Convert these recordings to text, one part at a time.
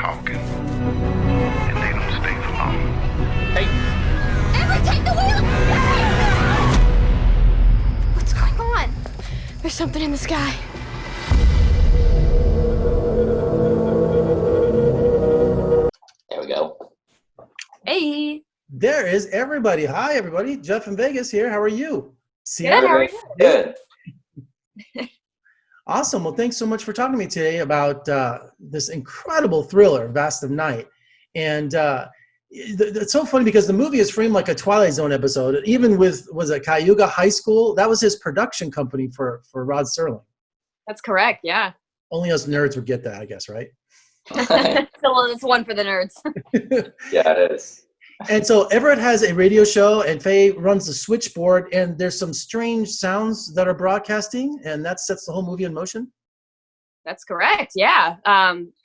talking, and they don't stay for long. Hey, Everett, take the wheel! What's going on? There's something in the sky. There we go. Hey. there is everybody. Hi, everybody. Jeff in Vegas here. How are you? Good, how are you? Good. Awesome. Well, thanks so much for talking to me today about this incredible thriller, Vast of Night. And it's so funny because the movie is framed like a Twilight Zone episode. Even with, was it Cayuga High School? That was his production company for Rod Serling. That's correct, yeah. Only us nerds would get that, I guess, right? So it's one for the nerds. Yeah, it is. And so Everett has a radio show, and Faye runs the switchboard, and there's some strange sounds that are broadcasting, and that sets the whole movie in motion. That's correct, yeah.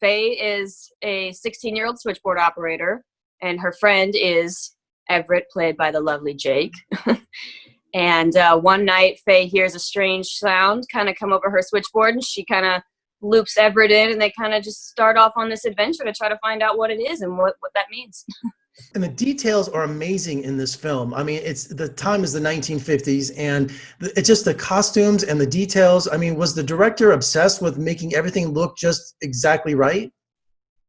Faye is a 16-year-old switchboard operator, and her friend is Everett, played by the lovely Jake. And one night, Faye hears a strange sound kind of come over her switchboard, and she kind of loops Everett in, and they kind of just start off on this adventure to try to find out what it is and what that means. And the details are amazing in this film. I mean, it's the time is the 1950s, and it's just the costumes and the details. I mean, was the director obsessed with making everything look just exactly right?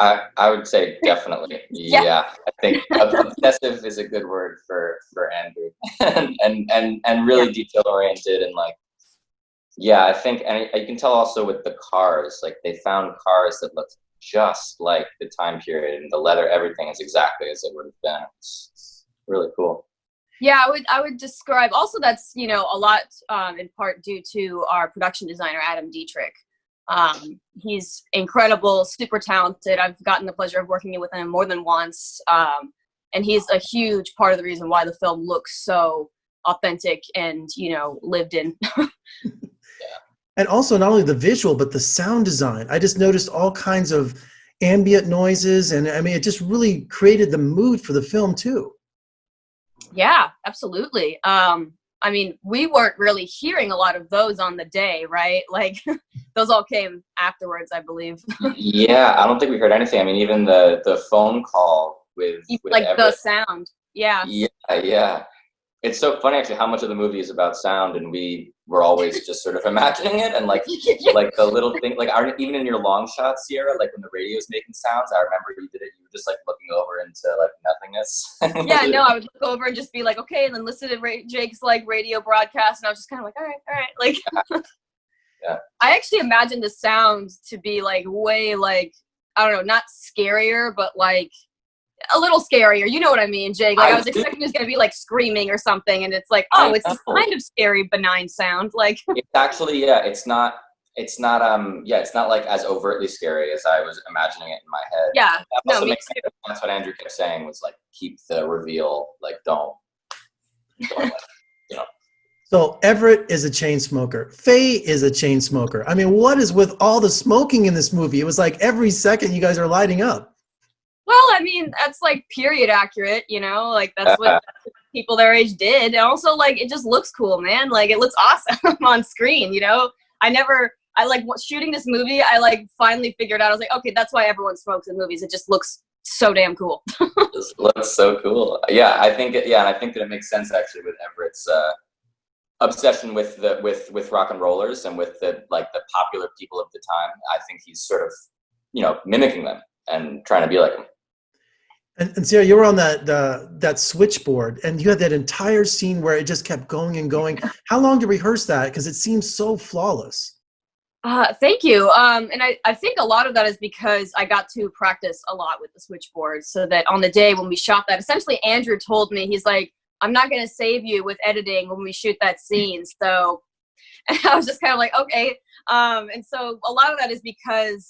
I would say definitely. Yeah. I think obsessive is a good word for Andrew. and really detail oriented, and like, yeah, I think, and you can tell also with the cars, like they found cars that looked just like the time period, and the leather, everything is exactly as it would have been. It's really cool. Yeah, I would describe, also that's, a lot in part due to our production designer, Adam Dietrich. He's incredible, super talented. I've gotten the pleasure of working with him more than once. And he's a huge part of the reason why the film looks so authentic and, lived in. And also not only the visual, but the sound design. I just noticed all kinds of ambient noises, and I mean, it just really created the mood for the film too. Yeah, absolutely. I mean, we weren't really hearing a lot of those on the day, right? Like, those all came afterwards, I believe. Yeah, I don't think we heard anything. I mean, even the phone call with like Everett. The sound. Yeah. Yeah. It's so funny actually how much of the movie is about sound, and we were always just sort of imagining it, and like like the little thing, like even in your long shots, Sierra, like when the radio's making sounds, I remember you did it. You were just like looking over into like nothingness. Yeah, no, I would look over and just be like, okay, and then listen to Jake's like radio broadcast, and I was just kind of like, all right, like. Yeah. I actually imagined the sound to be like way like, I don't know, not scarier, but like a little scarier. You know what I mean, Jake? Like I was expecting it was gonna be like screaming or something, and it's like, oh, it's this kind of scary, benign sound. Like it's actually, yeah, it's not like as overtly scary as I was imagining it in my head. Yeah. That also makes sense. That's what Andrew kept saying, was like, keep the reveal, like don't So Everett is a chain smoker. Faye is a chain smoker. I mean, what is with all the smoking in this movie? It was like every second you guys are lighting up. Well, I mean, that's like period accurate, like that's what people their age did. And also like, it just looks cool, man. Like it looks awesome on screen, I like shooting this movie. I like finally figured out, I was like, okay, that's why everyone smokes in movies. It just looks so damn cool. It just looks so cool. Yeah, I think that it makes sense actually with Everett's obsession with rock and rollers and with the popular people of the time. I think he's sort of, mimicking them and trying to be like them. And Sarah, you were on that switchboard, and you had that entire scene where it just kept going and going. How long to rehearse that? Because it seems so flawless. Thank you. And I think a lot of that is because I got to practice a lot with the switchboard, so that on the day when we shot that, essentially Andrew told me, he's like, I'm not going to save you with editing when we shoot that scene. So and I was just kind of like, okay. And so a lot of that is because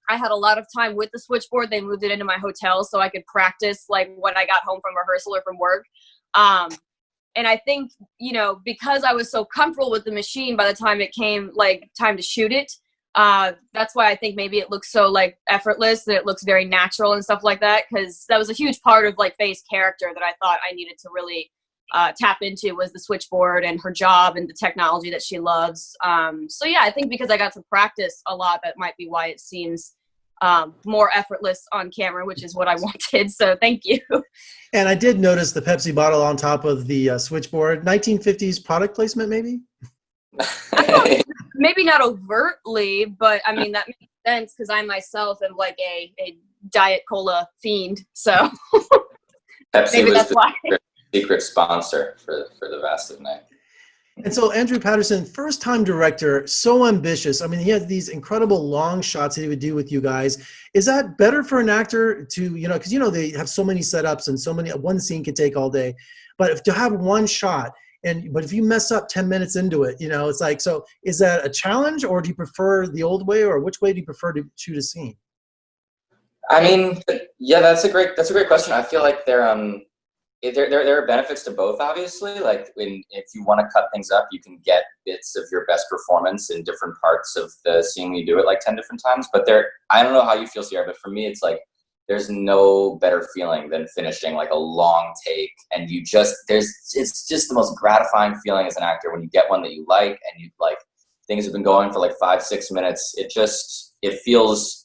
I had a lot of time with the switchboard. They moved it into my hotel so I could practice like when I got home from rehearsal or from work. And I think, because I was so comfortable with the machine by the time it came like time to shoot it, that's why I think maybe it looks so like effortless, that it looks very natural and stuff like that. Cause that was a huge part of like Faye's character that I thought I needed to really tap into, was the switchboard and her job and the technology that she loves. So yeah, I think because I got to practice a lot, that might be why it seems more effortless on camera, which is what I wanted. So thank you. And I did notice the Pepsi bottle on top of the switchboard. 1950s product placement, maybe? Maybe not overtly, but I mean, that makes sense because I myself am like a Diet Cola fiend. So Pepsi maybe was that's the why. secret sponsor for the Vast of Night. And so Andrew Patterson, first-time director, so ambitious. I mean, he had these incredible long shots that he would do with you guys. Is that better for an actor to, because, they have so many setups and so many, one scene can take all day. But to have one shot, but if you mess up 10 minutes into it, it's like, so is that a challenge, or do you prefer the old way, or which way do you prefer to shoot a scene? I mean, yeah, that's a great question. I feel like there are benefits to both, obviously. Like if you want to cut things up, you can get bits of your best performance in different parts of the scene when you do it like 10 different times. But I don't know how you feel, Sierra, but for me, it's like there's no better feeling than finishing like a long take, and it's just the most gratifying feeling as an actor when you get one that you like, and you like things have been going for like 5-6 minutes. It feels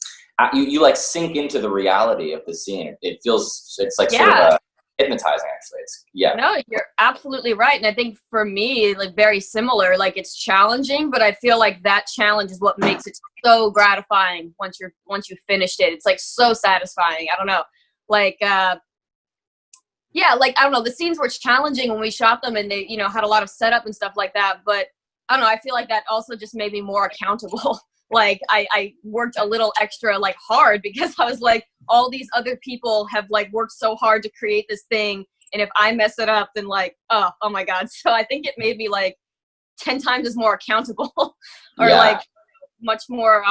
you like sink into the reality of the scene. It's like sort of hypnotizing, actually. No, you're absolutely right. And I think for me, like very similar, like it's challenging, but I feel like that challenge is what makes it so gratifying once you finished it. It's like so satisfying. I don't know. Like I don't know, the scenes were challenging when we shot them, and they, had a lot of setup and stuff like that, but I don't know, I feel like that also just made me more accountable. Like I worked a little extra like hard because I was like, all these other people have like worked so hard to create this thing, and if I mess it up, then like, oh my God. So I think it made me like 10 times as more accountable or like much more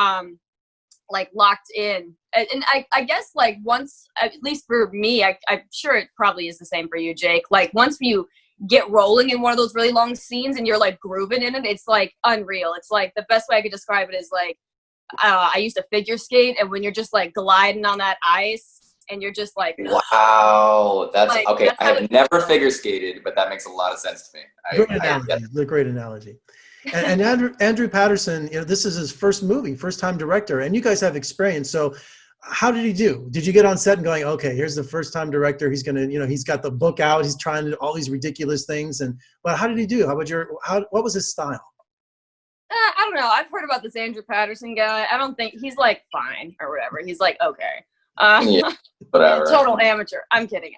like locked in. And I guess like once, at least for me, I'm sure it probably is the same for you, Jake. Like once you get rolling in one of those really long scenes and you're like grooving in it, it's like unreal. It's like the best way I could describe it is like I used to figure skate, and when you're just like gliding on that ice and you're just like, wow, that's like, okay. that's I have never figure skated, but that makes a lot of sense to me. Great analogy. And Andrew Patterson, this is his first movie, first-time director, and you guys have experience. So how did he do? Did you get on set and going, okay, here's the first-time director. He's going to, he's got the book out. He's trying to do all these ridiculous things. But how did he do? What was his style? I don't know. I've heard about this Andrew Patterson guy. I don't think he's like fine or whatever. He's like, okay. Whatever. Total amateur. I'm kidding.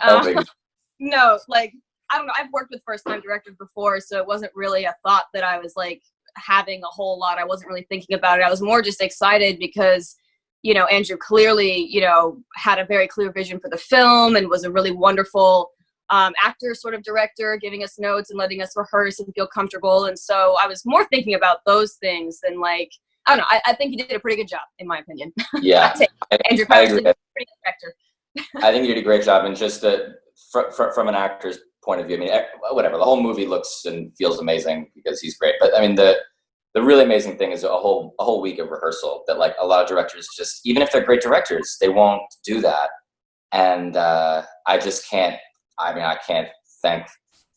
No, like, I don't know. I've worked with first-time directors before, so it wasn't really a thought that I was like having a whole lot. I wasn't really thinking about it. I was more just excited because Andrew clearly, had a very clear vision for the film and was a really wonderful actor sort of director, giving us notes and letting us rehearse and feel comfortable. And so I was more thinking about those things than like, I don't know. I think he did a pretty good job, in my opinion. Yeah. Andrew Patterson, pretty good director. I think you did a great job. And just from an actor's point of view, I mean, whatever, the whole movie looks and feels amazing because he's great. But I mean, the really amazing thing is a whole week of rehearsal that like a lot of directors just, even if they're great directors, they won't do that. And I just can't, I can't thank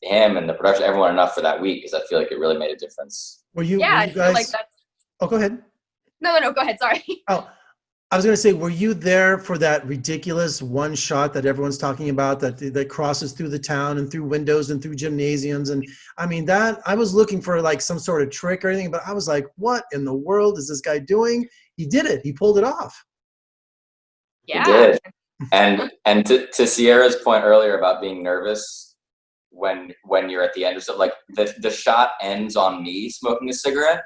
him and the production, everyone enough for that week, because I feel like it really made a difference. Were you I guys... feel like that's... Oh, go ahead. No, go ahead. Sorry. Oh, I was going to say, were you there for that ridiculous one shot that everyone's talking about that crosses through the town and through windows and through gymnasiums? And I mean, that I was looking for like some sort of trick or anything, but I was like, what in the world is this guy doing? He did it. He pulled it off. Yeah. He did. And to Sierra's point earlier about being nervous when you're at the end of something, like the shot ends on me smoking a cigarette.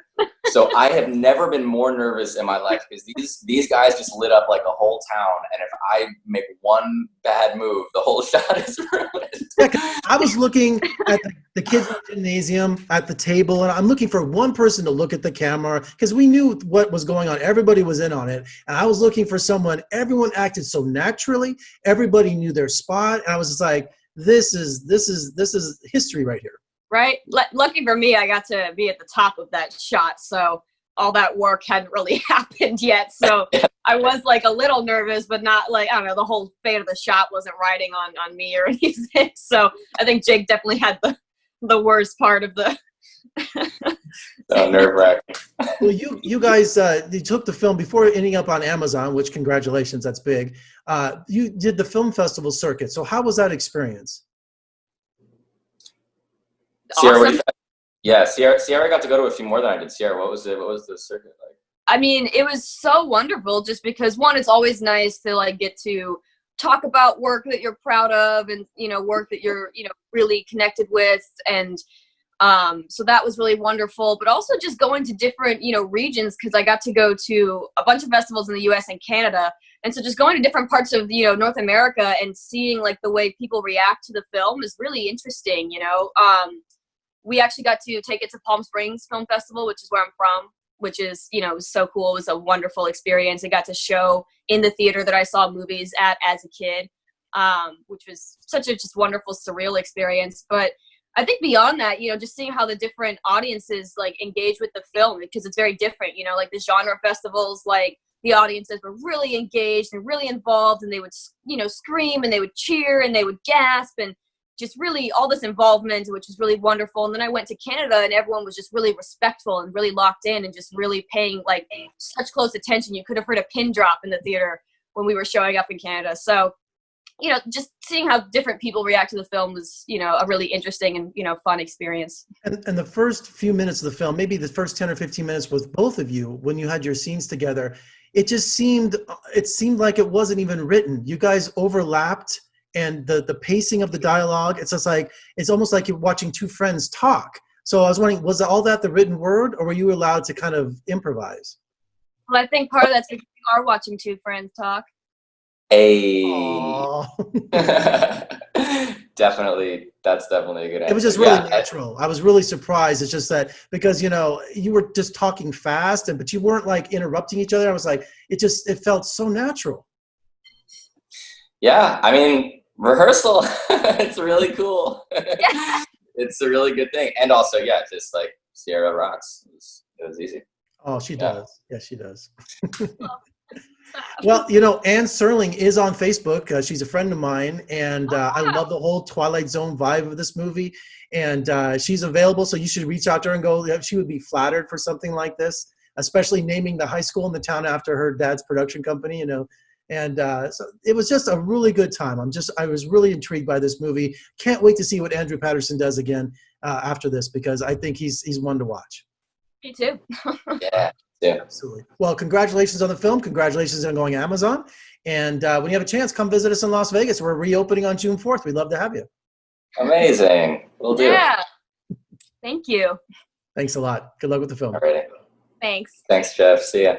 So I have never been more nervous in my life because these guys just lit up like a whole town, and if I make one bad move, the whole shot is ruined. Yeah, I was looking at the kids in the gymnasium at the table, and I'm looking for one person to look at the camera because we knew what was going on. Everybody was in on it, and I was looking for someone. Everyone acted so naturally. Everybody knew their spot, and I was just like, this is history right here. Right. Lucky for me, I got to be at the top of that shot, so all that work hadn't really happened yet. So I was like a little nervous, but not like, I don't know, the whole fate of the shot wasn't riding on me or anything. So I think Jake definitely had the worst part of the So nerve-wracking. Well, you guys, you took the film before ending up on Amazon, which congratulations, that's big. You did the film festival circuit. So how was that experience? Sierra, Awesome. Sierra got to go to a few more than I did. Sierra, what was the circuit like? I mean, it was so wonderful just because, one, it's always nice to like get to talk about work that you're proud of and, you know, work that you're, you know, really connected with. And so that was really wonderful, but also just going to different, you know, regions, because I got to go to a bunch of festivals in the US and Canada. And so just going to different parts of, you know, North America and seeing like the way people react to the film is really interesting, you know. We actually got to take it to Palm Springs Film Festival, which is where I'm from, which is, you know, it was so cool. It was a wonderful experience. I got to show in the theater that I saw movies at as a kid, which was such a just wonderful, surreal experience. But I think beyond that, you know, just seeing how the different audiences like engage with the film, because it's very different, you know, like the genre festivals, like the audiences were really engaged and really involved, and they would, you know, scream and they would cheer and they would gasp and just really all this involvement, which was really wonderful. And then I went to Canada and everyone was just really respectful and really locked in and just really paying like such close attention. You could have heard a pin drop in the theater when we were showing up in Canada. So, you know, just seeing how different people react to the film was, you know, a really interesting and, you know, fun experience. And the first few minutes of the film, maybe the first 10 or 15 minutes with both of you, when you had your scenes together, it seemed like it wasn't even written. You guys overlapped, and the pacing of the dialogue, it's just like, it's almost like you're watching two friends talk. So I was wondering, was all that the written word, or were you allowed to kind of improvise? Well, I think part of that's because we are watching two friends talk. Hey. Aww. Definitely, that's definitely a good answer. It was just really natural. I was really surprised. It's just that because, you know, you were just talking fast, but you weren't like interrupting each other. I was like, it felt so natural. Yeah, I mean, rehearsal, it's really cool. Yeah. It's a really good thing. And also, yeah, just like Sierra rocks. It was easy. Oh, she does. Yeah, she does. Well, you know, Anne Serling is on Facebook. She's a friend of mine, and I love the whole Twilight Zone vibe of this movie. And she's available, so you should reach out to her and go. She would be flattered for something like this, especially naming the high school in the town after her dad's production company, you know. And so it was just a really good time. I was really intrigued by this movie. Can't wait to see what Andrew Patterson does again after this, because I think he's one to watch. Me too. Yeah. Absolutely. Well, congratulations on the film. Congratulations on going Amazon. And when you have a chance, come visit us in Las Vegas. We're reopening on June 4th. We'd love to have you. Amazing. We'll do. Yeah. Thank you. Thanks a lot. Good luck with the film. All right. Thanks. Thanks, Jeff. See ya.